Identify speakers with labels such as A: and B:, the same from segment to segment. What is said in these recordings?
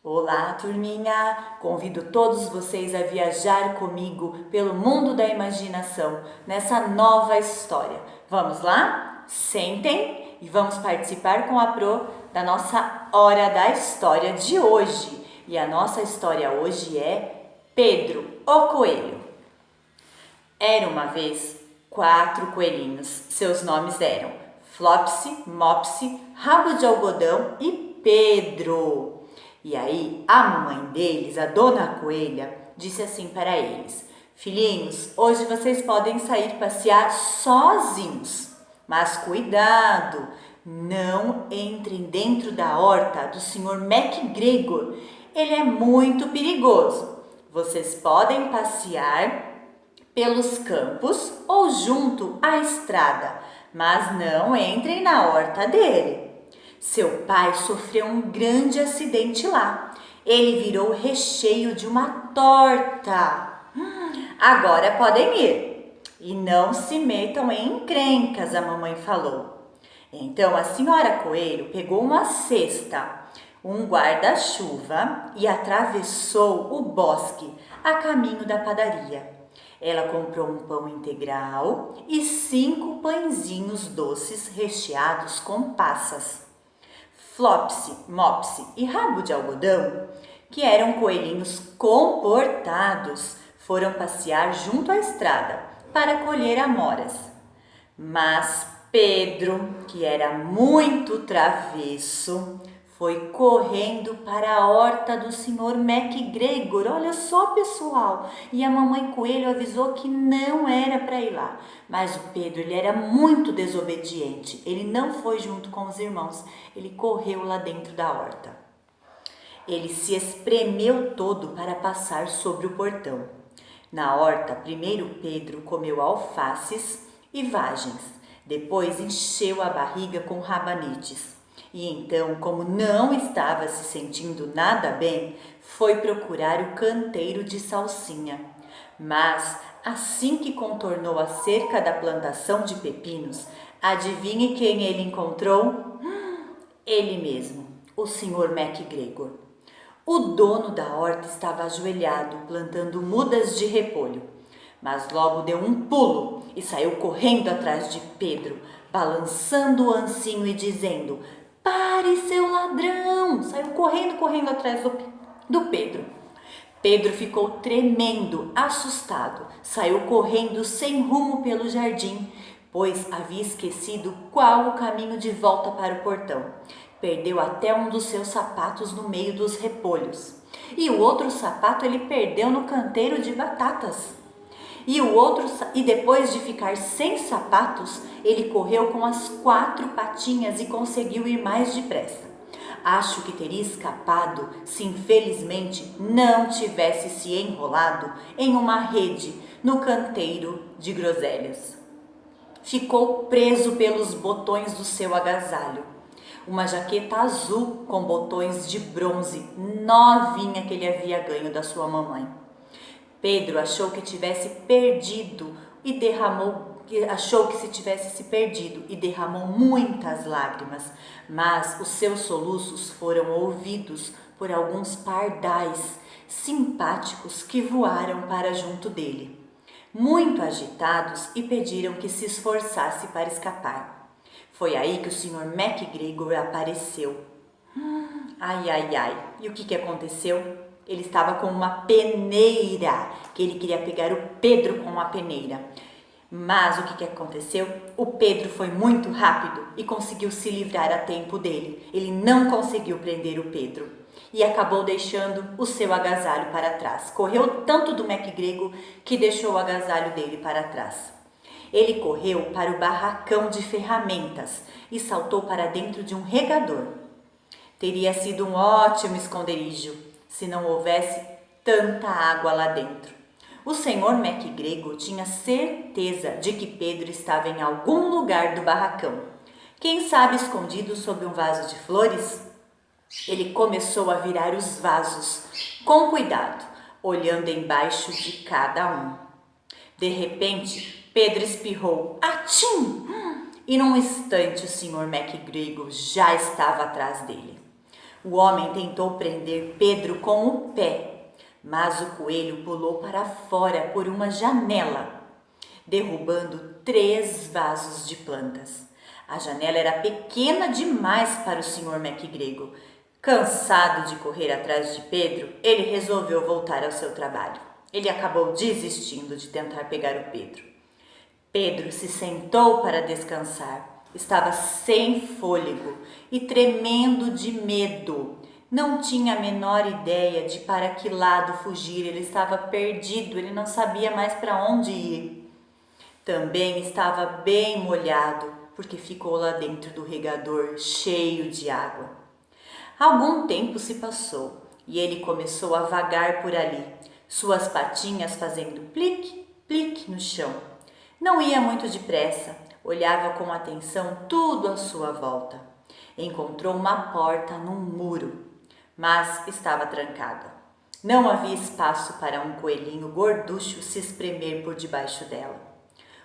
A: Olá, turminha! Convido todos vocês a viajar comigo pelo mundo da imaginação nessa nova história. Vamos lá? Sentem e vamos participar com a Pro da nossa Hora da História de hoje. E a nossa história hoje é Pedro, o Coelho. Era uma vez 4 coelhinhos. Seus nomes eram Flopsy, Mopsy, Rabo de Algodão e Pedro. E aí, a mamãe deles, a dona Coelha, disse assim para eles: filhinhos, hoje vocês podem sair passear sozinhos, mas cuidado, não entrem dentro da horta do Sr. MacGregor, ele é muito perigoso. Vocês podem passear pelos campos ou junto à estrada, mas não entrem na horta dele. Seu pai sofreu um grande acidente lá. Ele virou recheio de uma torta. Agora podem ir. E não se metam em encrencas, a mamãe falou. Então a senhora Coelho pegou uma cesta, um guarda-chuva e atravessou o bosque a caminho da padaria. Ela comprou um pão integral e 5 pãezinhos doces recheados com passas. Flopsy, Mopsy e Rabo de Algodão, que eram coelhinhos comportados, foram passear junto à estrada para colher amoras. Mas Pedro, que era muito travesso, foi correndo para a horta do Sr. MacGregor. Olha só, pessoal! E a mamãe Coelho avisou que não era para ir lá. Mas o Pedro, ele era muito desobediente. Ele não foi junto com os irmãos. Ele correu lá dentro da horta. Ele se espremeu todo para passar sobre o portão. Na horta, primeiro Pedro comeu alfaces e vagens. Depois encheu a barriga com rabanetes. E então, como não estava se sentindo nada bem, foi procurar o canteiro de salsinha. Mas, assim que contornou a cerca da plantação de pepinos, adivinhe quem ele encontrou? Ele mesmo, o Sr. MacGregor. O dono da horta estava ajoelhado, plantando mudas de repolho. Mas logo deu um pulo e saiu correndo atrás de Pedro, balançando o ancinho e dizendo: pare, seu ladrão! Saiu correndo atrás do Pedro. Pedro ficou tremendo, assustado. Saiu correndo sem rumo pelo jardim, pois havia esquecido qual o caminho de volta para o portão. Perdeu até um dos seus sapatos no meio dos repolhos. E o outro sapato ele perdeu no canteiro de batatas. E depois de ficar sem sapatos, ele correu com as 4 patinhas e conseguiu ir mais depressa. Acho que teria escapado se infelizmente não tivesse se enrolado em uma rede no canteiro de groselhas. Ficou preso pelos botões do seu agasalho. Uma jaqueta azul com botões de bronze, novinha que ele havia ganho da sua mamãe. Pedro achou que se tivesse se perdido e derramou muitas lágrimas, mas os seus soluços foram ouvidos por alguns pardais simpáticos que voaram para junto dele, muito agitados, e pediram que se esforçasse para escapar. Foi aí que o Sr. MacGregor apareceu. Ai, ai, ai! E o que aconteceu? Ele estava com uma peneira, que ele queria pegar o Pedro com uma peneira. Mas o que aconteceu? O Pedro foi muito rápido e conseguiu se livrar a tempo dele. Ele não conseguiu prender o Pedro e acabou deixando o seu agasalho para trás. Correu tanto do MacGregor que deixou o agasalho dele para trás. Ele correu para o barracão de ferramentas e saltou para dentro de um regador. Teria sido um ótimo esconderijo se não houvesse tanta água lá dentro. O Sr. MacGregor tinha certeza de que Pedro estava em algum lugar do barracão. Quem sabe escondido sob um vaso de flores? Ele começou a virar os vasos, com cuidado, olhando embaixo de cada um. De repente, Pedro espirrou: "Atchim!" E num instante o Sr. MacGregor já estava atrás dele. O homem tentou prender Pedro com o pé, mas o coelho pulou para fora por uma janela, derrubando 3 vasos de plantas. A janela era pequena demais para o Sr. McGregor. Cansado de correr atrás de Pedro, ele resolveu voltar ao seu trabalho. Ele acabou desistindo de tentar pegar o Pedro. Pedro se sentou para descansar. Estava sem fôlego e tremendo de medo. Não tinha a menor ideia de para que lado fugir. Ele estava perdido, ele não sabia mais para onde ir. Também estava bem molhado, porque ficou lá dentro do regador cheio de água. Algum tempo se passou e ele começou a vagar por ali, suas patinhas fazendo plique, plique no chão. Não ia muito depressa, olhava com atenção tudo à sua volta. Encontrou uma porta num muro, mas estava trancada. Não havia espaço para um coelhinho gorducho se espremer por debaixo dela.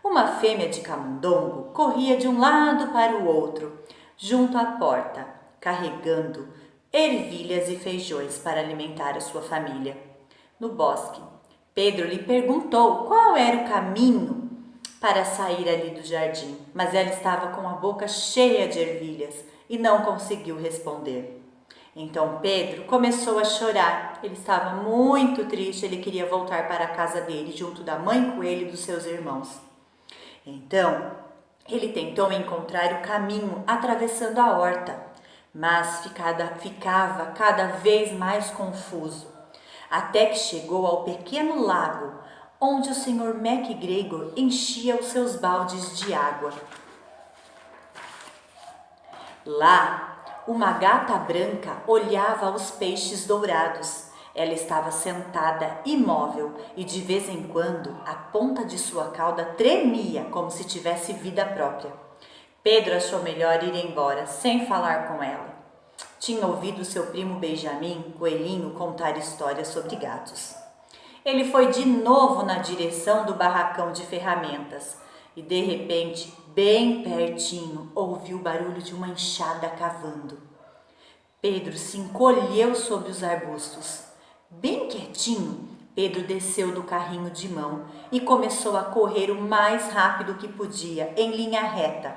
A: Uma fêmea de camundongo corria de um lado para o outro, junto à porta, carregando ervilhas e feijões para alimentar a sua família. No bosque, Pedro lhe perguntou qual era o caminho para sair ali do jardim, mas ela estava com a boca cheia de ervilhas e não conseguiu responder. Então Pedro começou a chorar. Ele estava muito triste, ele queria voltar para a casa dele, junto da mãe coelho e dos seus irmãos. Então, ele tentou encontrar o caminho atravessando a horta, mas ficava cada vez mais confuso, até que chegou ao pequeno lago, onde o Sr. McGregor enchia os seus baldes de água. Lá, uma gata branca olhava os peixes dourados. Ela estava sentada imóvel e de vez em quando a ponta de sua cauda tremia como se tivesse vida própria. Pedro achou melhor ir embora sem falar com ela. Tinha ouvido seu primo Benjamin, coelhinho, contar histórias sobre gatos. Ele foi de novo na direção do barracão de ferramentas e de repente, bem pertinho, ouviu o barulho de uma enxada cavando. Pedro se encolheu sobre os arbustos. Bem quietinho, Pedro desceu do carrinho de mão e começou a correr o mais rápido que podia, em linha reta,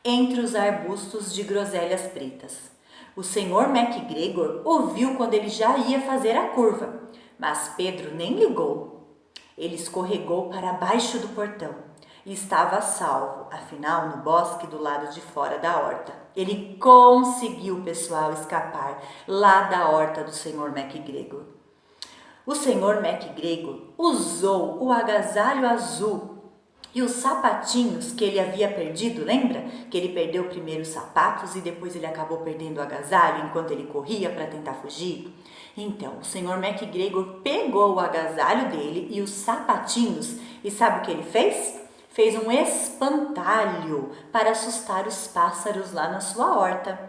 A: entre os arbustos de groselhas pretas. O Sr. McGregor o viu quando ele já ia fazer a curva, mas Pedro nem ligou. Ele escorregou para baixo do portão e estava a salvo, afinal, no bosque do lado de fora da horta. Ele conseguiu, pessoal, escapar lá da horta do Sr. McGregor. O Sr. McGregor usou o agasalho azul e os sapatinhos que ele havia perdido, lembra? Que ele perdeu primeiro os sapatos e depois ele acabou perdendo o agasalho enquanto ele corria para tentar fugir? Então, o Sr. McGregor pegou o agasalho dele e os sapatinhos e sabe o que ele fez? Fez um espantalho para assustar os pássaros lá na sua horta.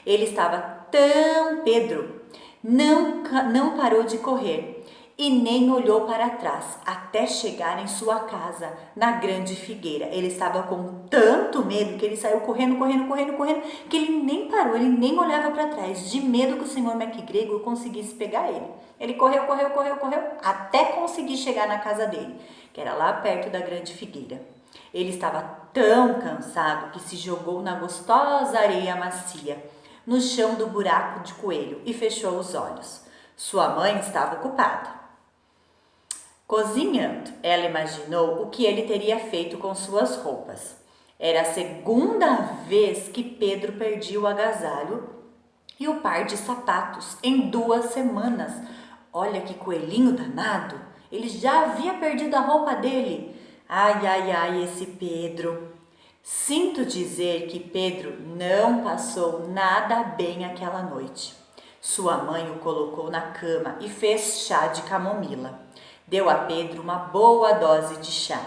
A: Ele estava Pedro não parou de correr e nem olhou para trás até chegar em sua casa, na grande figueira. Ele estava com tanto medo que ele saiu correndo, que ele nem parou, ele nem olhava para trás, de medo que o Sr. McGregor conseguisse pegar ele. Ele correu, até conseguir chegar na casa dele, que era lá perto da grande figueira. Ele estava tão cansado que se jogou na gostosa areia macia, no chão do buraco de coelho, e fechou os olhos. Sua mãe estava ocupada cozinhando. Ela imaginou o que ele teria feito com suas roupas. Era a segunda vez que Pedro perdia o agasalho e o par de sapatos em 2 semanas. Olha que coelhinho danado! Ele já havia perdido a roupa dele. Ai, esse Pedro! Sinto dizer que Pedro não passou nada bem aquela noite. Sua mãe o colocou na cama e fez chá de camomila. Deu a Pedro uma boa dose de chá.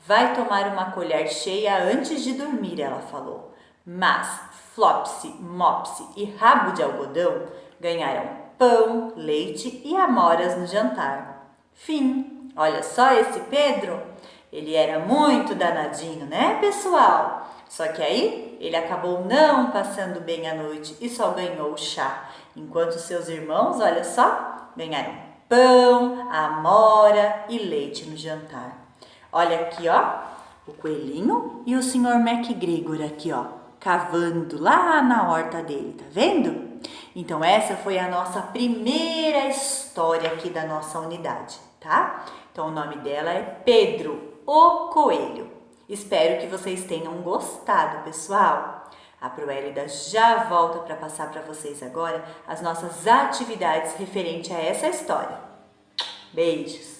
A: Vai tomar uma colher cheia antes de dormir, ela falou. Mas Flopsy, Mopsy e Rabo de Algodão ganharam pão, leite e amoras no jantar. Fim. Olha só esse Pedro. Ele era muito danadinho, né, pessoal? Só que aí ele acabou não passando bem a noite e só ganhou o chá. enquanto seus irmãos, olha só, ganharam pão, amora e leite no jantar. Olha aqui, ó, o coelhinho e o Sr. MacGregor aqui, ó, cavando lá na horta dele, tá vendo? Então essa foi a nossa primeira história aqui da nossa unidade, tá? Então o nome dela é Pedro, o Coelho. Espero que vocês tenham gostado, pessoal. A Proélida já volta para passar para vocês agora as nossas atividades referente a essa história. Beijos!